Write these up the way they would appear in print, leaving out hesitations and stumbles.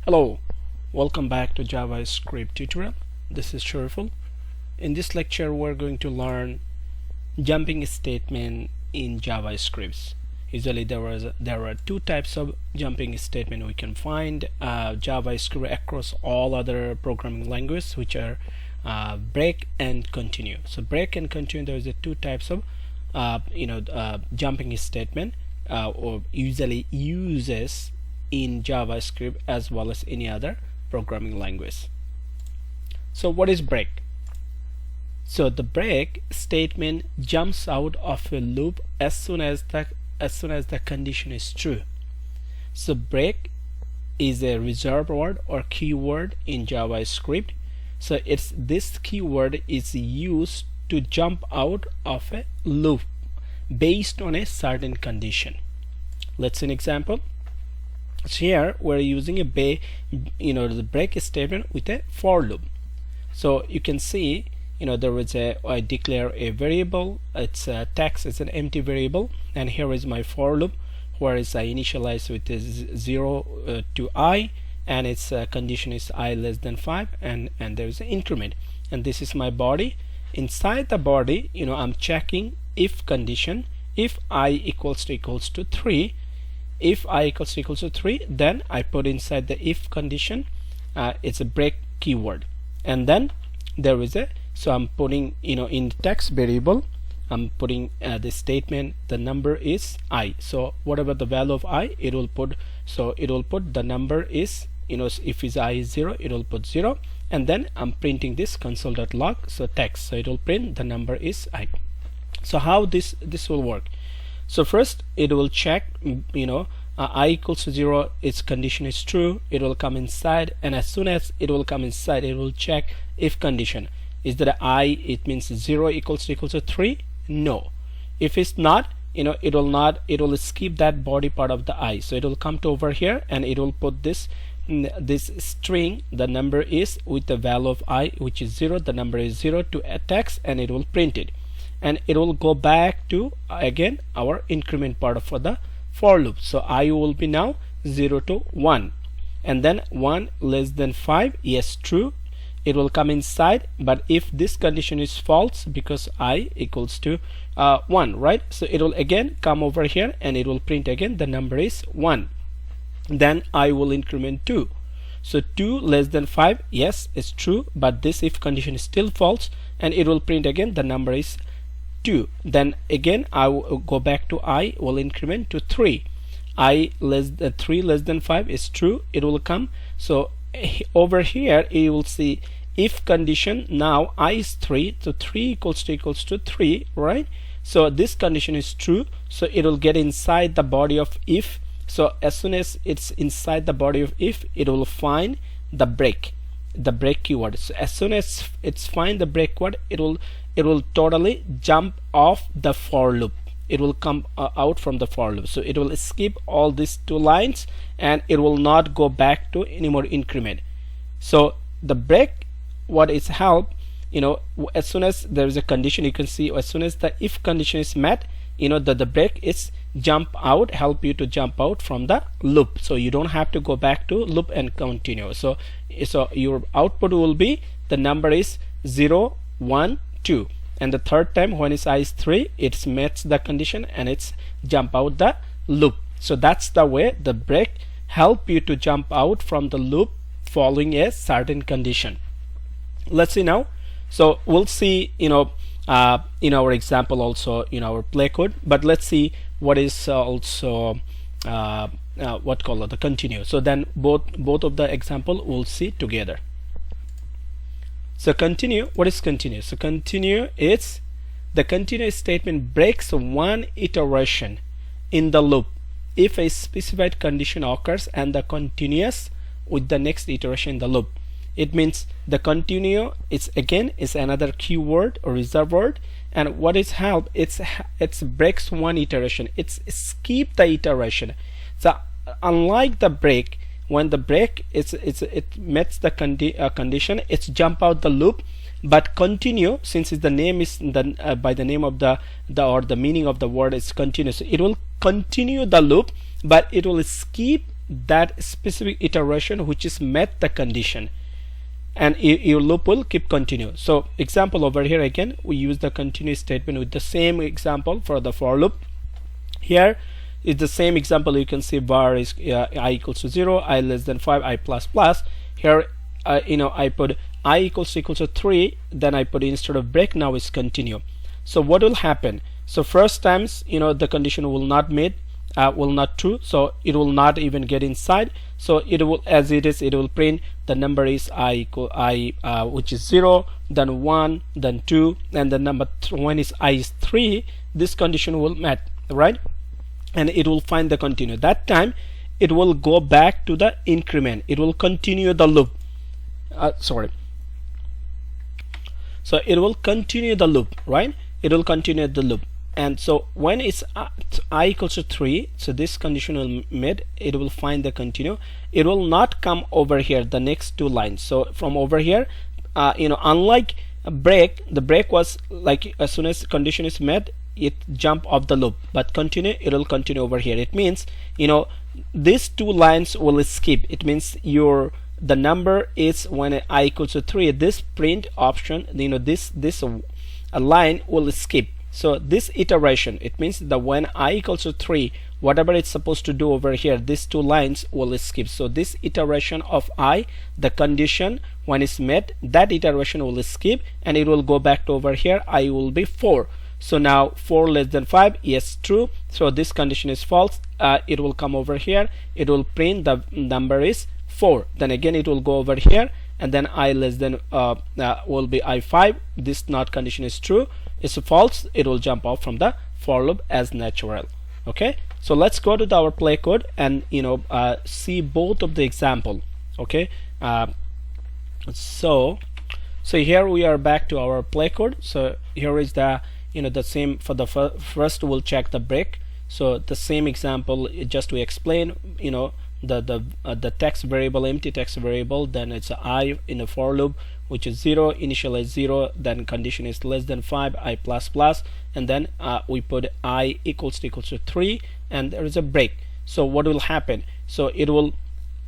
Hello, welcome back to JavaScript tutorial. This is Shariful. In this lecture we're going to learn jumping statement in JavaScript. Usually there are two types of jumping statement we can find JavaScript across all other programming languages, which are break and continue. So break and continue, there is two types of jumping statement or usually uses in JavaScript as well as any other programming language. So what is break? So the break statement jumps out of a loop as soon as the condition is true. So break is a reserved word or keyword in JavaScript. So this keyword is used to jump out of a loop based on a certain condition. Let's see an example. So here we're using the break statement with a for loop. So you can see there is I declare a variable. It's a text is an empty variable, and here is my for loop where is I initialize with 0 to I, and its condition is I less than 5, and there is an increment, and this is my body. Inside the body I'm checking if condition. If I equals to 3, if I equals to 3, then I put inside the if condition it's a break keyword, and then there is so I'm putting in the text variable I'm putting the statement the number is I. So whatever the value of I, it will put, so it will put the number is if is I is 0, it will put 0, and then I'm printing this console.log, so text, so it will print the number is I. So how this will work? So first it will check I equals to 0, its condition is true, it will come inside, and as soon as it will come inside, it will check if condition. Is that I, it means 0 equals to 3? No. If it's not, it will skip that body part of the I. So it will come to over here and it will put this string, the number is with the value of I, which is 0, the number is 0 to a text, and it will print it. And it will go back to again our increment part for the for loop. So I will be now 0 to 1, and then 1 less than 5, yes, true, it will come inside. But if this condition is false, because I equals to 1, right, so it will again come over here and it will print again the number is 1. Then I will increment 2. So 2 less than 5, yes, it's true, but this if condition is still false, and it will print again the number is 2. Then again I will go back to I, will increment to 3. I less than 3 less than 5 is true, it will come. So over here you will see if condition, now I is 3, so 3 equals to 3, right? So this condition is true, so it will get inside the body of if. So as soon as it's inside the body of if, it will find the break keyword. So as soon as it's find the break word, it will totally jump off the for loop. It will come out from the for loop. So it will skip all these two lines and it will not go back to any more increment. So the break, what is help, as soon as there is a condition, you can see as soon as the if condition is met, the break is jump out, help you to jump out from the loop. So you don't have to go back to loop and continue. So your output will be the number is 0, 1, 2, and the third time when it's I is 3, it meets the condition and it's jump out the loop. So that's the way the break help you to jump out from the loop following a certain condition. Let's see now. So we'll see in our example also in our play code, but let's see what is also the continue. So then both of the example we'll see together. So continue, what is continue? So continue is the continue statement breaks one iteration in the loop if a specified condition occurs and the continuous with the next iteration in the loop. It means the continue is another keyword or reserved word, and what is help, it's breaks one iteration, it's skip the iteration. So unlike the break, when the break it meets the condition, it's jump out the loop. But continue, since the name is by the name of the or the meaning of the word is continuous, it will continue the loop, but it will skip that specific iteration which is met the condition, and your loop will keep continue. So example over here, again we use the continue statement with the same example for the for loop. Here is the same example. You can see var is I equals to 0, I less than 5, I plus plus. Here I put I equals to 3, then I put instead of break, now is continue. So what will happen? So first times the condition will not meet, will not true, so it will not even get inside. So it will, as it is, it will print the number is which is 0, then 1, then 2, and the number when is I is 3. This condition will met, right? And it will find the continue. That time it will go back to the increment, it will continue the loop. So it will continue the loop, right? It will continue the loop. And so when it's I equals to 3, so this condition will met, it will find the continue. It will not come over here the next two lines. So from over here, unlike a break, the break was like as soon as condition is met, it jump off the loop, but continue, it will continue over here. It means these two lines will skip. It means the number is when I equals to 3, this print option, this a line will skip. So this iteration, it means that when I equals to 3, whatever it's supposed to do over here, these two lines will skip. So this iteration of I, the condition when it's met, that iteration will skip, and it will go back to over here, I will be 4. So now 4 less than 5, yes, true. So this condition is false. It will come over here, it will print the number is 4. Then again it will go over here, and then I less than will be I5. This not condition is true, it's false. It will jump off from the for loop as natural. Okay, so let's go to our play code and see both of the example. Okay, so here we are back to our play code. So here is the the same for the first. We'll check the break. So the same example, just to explain, the text variable, empty text variable, then it's I in a for loop which is 0, initialize 0, then condition is less than 5, I plus plus, and then we put I equals to 3, and there is a break. So what will happen? So it will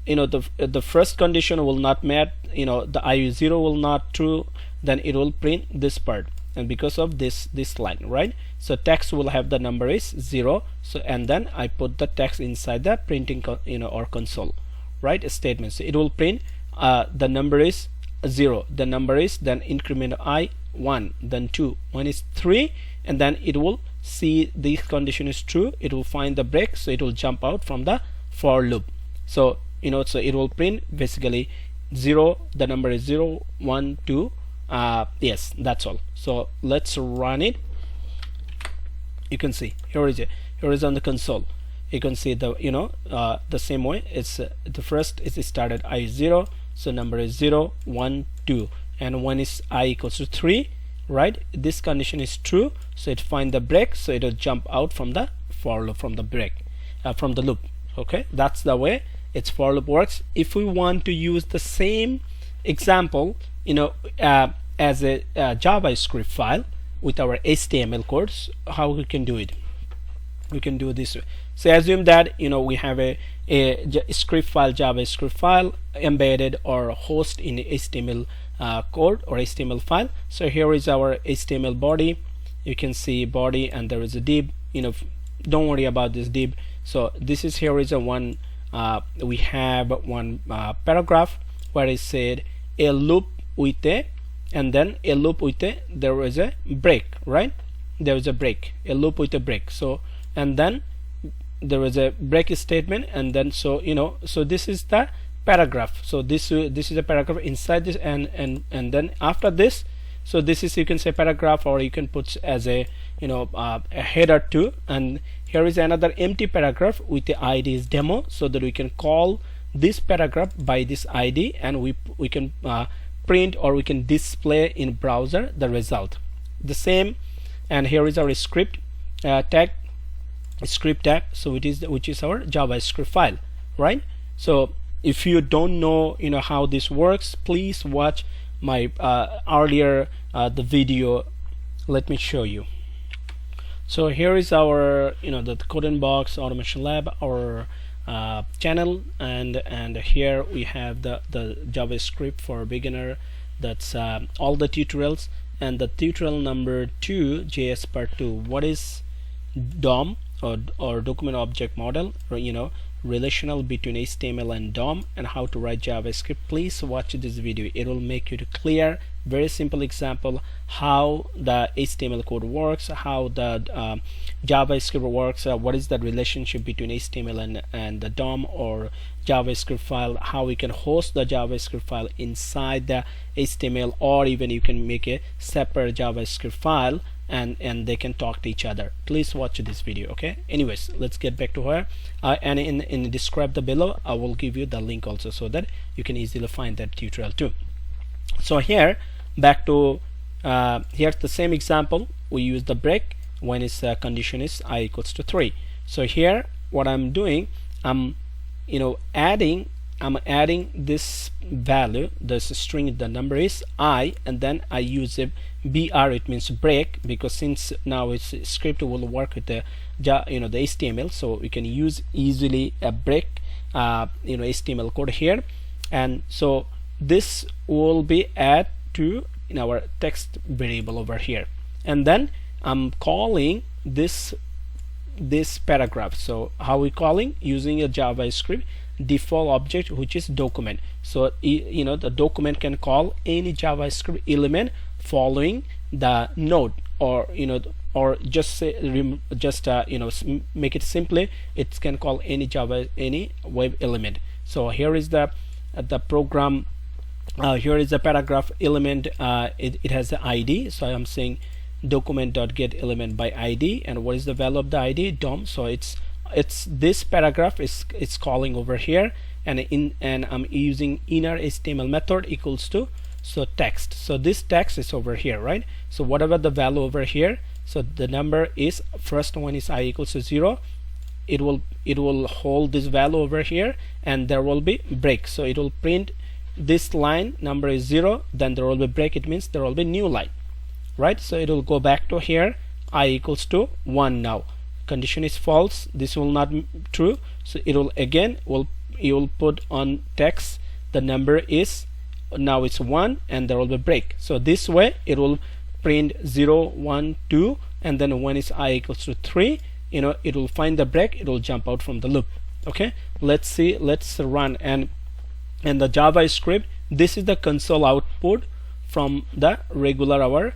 the first condition will not met, the I0 will not true, then it will print this part, and because of this line, right? So text will have the number is 0. So and then I put the text inside the printing or console, right, statement. So it will print the number is 0, the number is, then increment I 1, then 2, 1 is 3, and then it will see this condition is true, it will find the break, so it will jump out from the for loop. So so it will print basically 0, the number is 0, 1, 2. Yes, that's all. So let's run it. You can see here is on the console. You can see the the same way. It's the first is started I0, so number is 0, 1, 2, and when is I equals to 3, right? This condition is true, so it find the break, so it will jump out from the for loop, from the break, from the loop. Okay, that's the way its for loop works. If we want to use the same example as a JavaScript file with our HTML codes, how we can do it? We can do this way. So assume that we have a script file, JavaScript file embedded or host in HTML code or HTML file. So here is our HTML body. You can see body, and there is a div. Don't worry about this div. So this is, here is a one. We have one paragraph where it said a loop with a, and then a loop with a, there is a break, right? There is a break, a loop with a break. So and then there is a break statement, and then so this is the paragraph. So this is a paragraph inside this, and then after this, so this is, you can say paragraph, or you can put as a a header too. And here is another empty paragraph with the ID is demo, so that we can call this paragraph by this ID, and we can print, or we can display in browser the result. The same, and here is our script tag, script tag. So it is, which is our JavaScript file, right? So if you don't know how this works, please watch my earlier the video. Let me show you. So here is our the Code and Box Automation Lab, our channel, and here we have the JavaScript for beginner. That's all the tutorials, and the tutorial number 2, JS part 2, what is DOM or document object model, or relational between HTML and DOM, and how to write JavaScript. Please watch this video, it will make you clear, very simple example how the HTML code works, how the JavaScript works, what is the relationship between HTML and the DOM or JavaScript file, how we can host the JavaScript file inside the HTML, or even you can make a separate JavaScript file and they can talk to each other. Please watch this video. Okay, anyways, let's get back to her, and in the description below I will give you the link also, so that you can easily find that tutorial too. So here, back to here's the same example. We use the break when its condition is I equals to 3. So here what I'm doing, I'm adding this value, this string, the number is I, and then I use a BR, it means break, because since now its script will work with the the HTML, so we can use easily a break HTML code here. And so this will be add to in our text variable over here, and then I'm calling this paragraph. So how we calling? Using a JavaScript default object, which is document. So the document can call any JavaScript element following the node, or just say make it simply, it can call any web element. So here is the program. Here is the paragraph element. It has the ID, so I'm saying document.get element by ID, and what is the value of the ID? DOM. So it's this paragraph is calling over here, and I'm using inner HTML method equals to text. So this text is over here, right? So whatever the value over here, so the number is, first one is I equals to 0, it will hold this value over here, and there will be break. So it will print this line, number is 0, then there will be break, it means there will be new line, right? So it will go back to here, I equals to 1 now. Condition is false, this will not true, so it will again you will put on text, the number is now it's 1, and there will be break. So this way it will print 0 1 2, and then when it's I equals to 3, it will find the break, it will jump out from the loop. Okay, let's see, let's run, and the JavaScript, this is the console output from the regular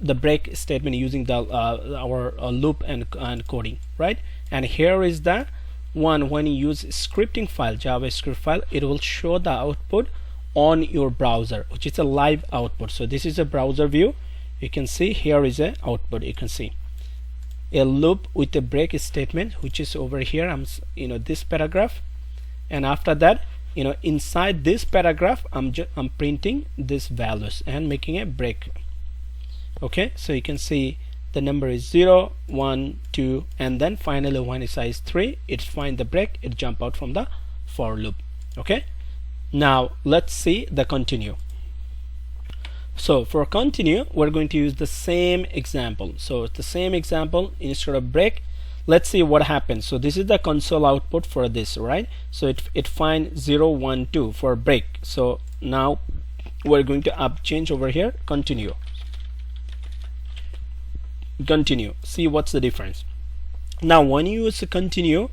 the break statement using the our loop and coding, right? And here is the one, when you use scripting file, JavaScript file, it will show the output on your browser, which is a live output. So this is a browser view, you can see here is a output, you can see a loop with a break statement, which is over here. I'm this paragraph, and after that inside this paragraph I'm printing these values and making a break. Okay, so you can see the number is 0 1 2, and then finally when it's size 3, it find the break, it jump out from the for loop. Okay, now let's see the continue. So for continue, we're going to use the same example. So the same example, instead of break, let's see what happens. So this is the console output for this, right? So it finds 0 1 2 for break. So now we're going to change over here, continue, see what's the difference. Now when you use continue,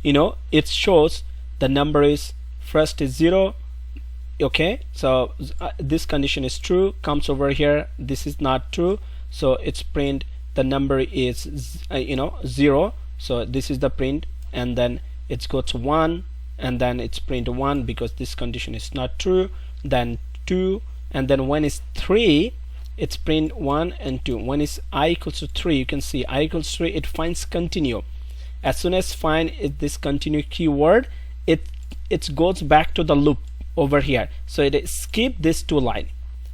it shows the number is first is 0. Okay, so this condition is true, comes over here, this is not true, so it's print the number is 0, so this is the print, and then it goes 1, and then it's print 1 because this condition is not true, then 2, and then when it's 3, it's print 1 and 2. When it's I equals to 3, you can see I equals 3, it finds continue. As soon as find this continue keyword, it goes back to the loop over here, so it skip this 2 line.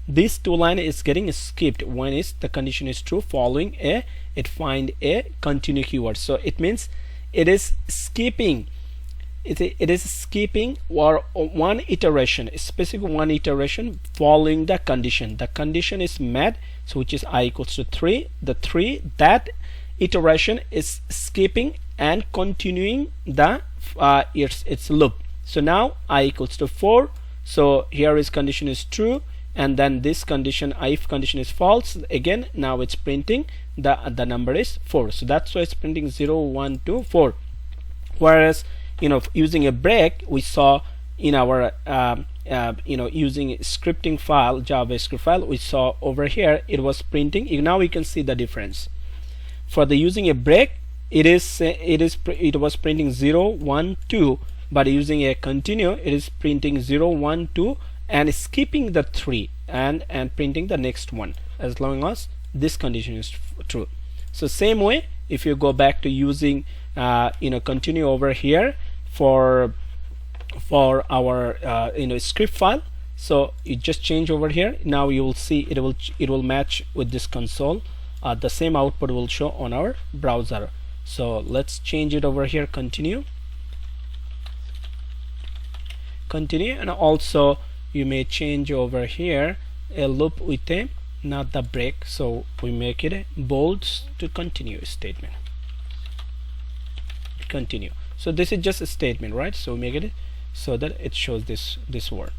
This 2 line is getting skipped when the condition is true, following it find a continue keyword. So it means it is skipping, it is skipping or one iteration, a specific one iteration following the condition. The condition is met, so which is I equals to 3, the 3 that iteration is skipping and continuing the its loop. So now I equals to 4, so here is condition is true, and then this condition, if condition is false, again now it's printing the number is 4. So that's why it's printing 0 1 2 4. Whereas using a break, we saw in our using scripting file, JavaScript file, we saw over here it was printing. Now we can see the difference. For the using a break, it was printing 0 1 2, but using a continue, it is printing 0 1 2 and skipping the 3 and printing the next one as long as this condition is true. So same way, if you go back to using continue over here for our script file, so you just change over here. Now you will see it will match with this console. The same output will show on our browser. So let's change it over here, continue, and also you may change over here a loop with a not the break, so we make it a bold to continue statement. Continue. So this is just a statement, right? So make it so that it shows this word,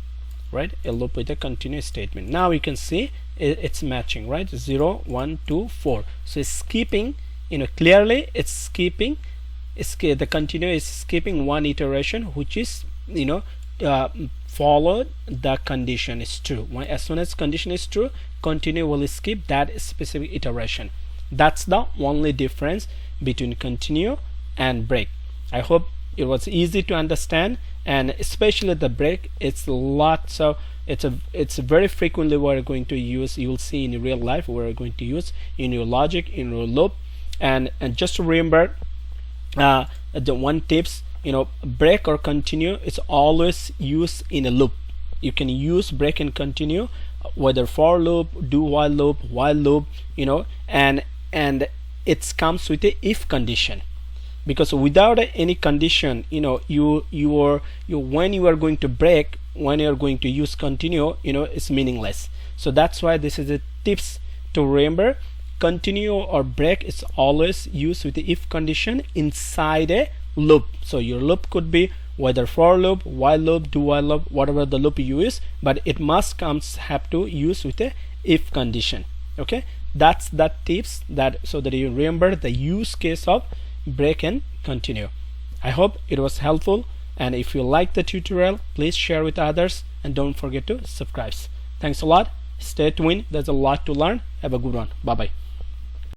right? A loop with a continuous statement. Now you can see it's matching, right? 0 1 2 4. So it's skipping, clearly it's skipping. The continue is skipping one iteration, which is followed the condition is true. As soon as condition is true, continue will skip that specific iteration. That's the only difference between continue and break. I hope it was easy to understand, and especially the break, it's very frequently we're going to use. You'll see in real life we're going to use in your logic, in your loop, and just remember the one tips, break or continue, it's always used in a loop. You can use break and continue whether for loop, do while loop, and it comes with a if condition, because without any condition, when you are going to break, when you are going to use continue, it's meaningless. So that's why this is a tips to remember. Continue or break is always used with the if condition inside a loop. So your loop could be whether for loop, while loop, do while loop, whatever the loop you use, but it must have to use with a if condition. Okay, that's the tips so that you remember the use case of break and continue. I hope it was helpful, and if you like the tutorial, please share with others and don't forget to subscribe. Thanks a lot. Stay tuned. There's a lot to learn. Have a good one. Bye bye.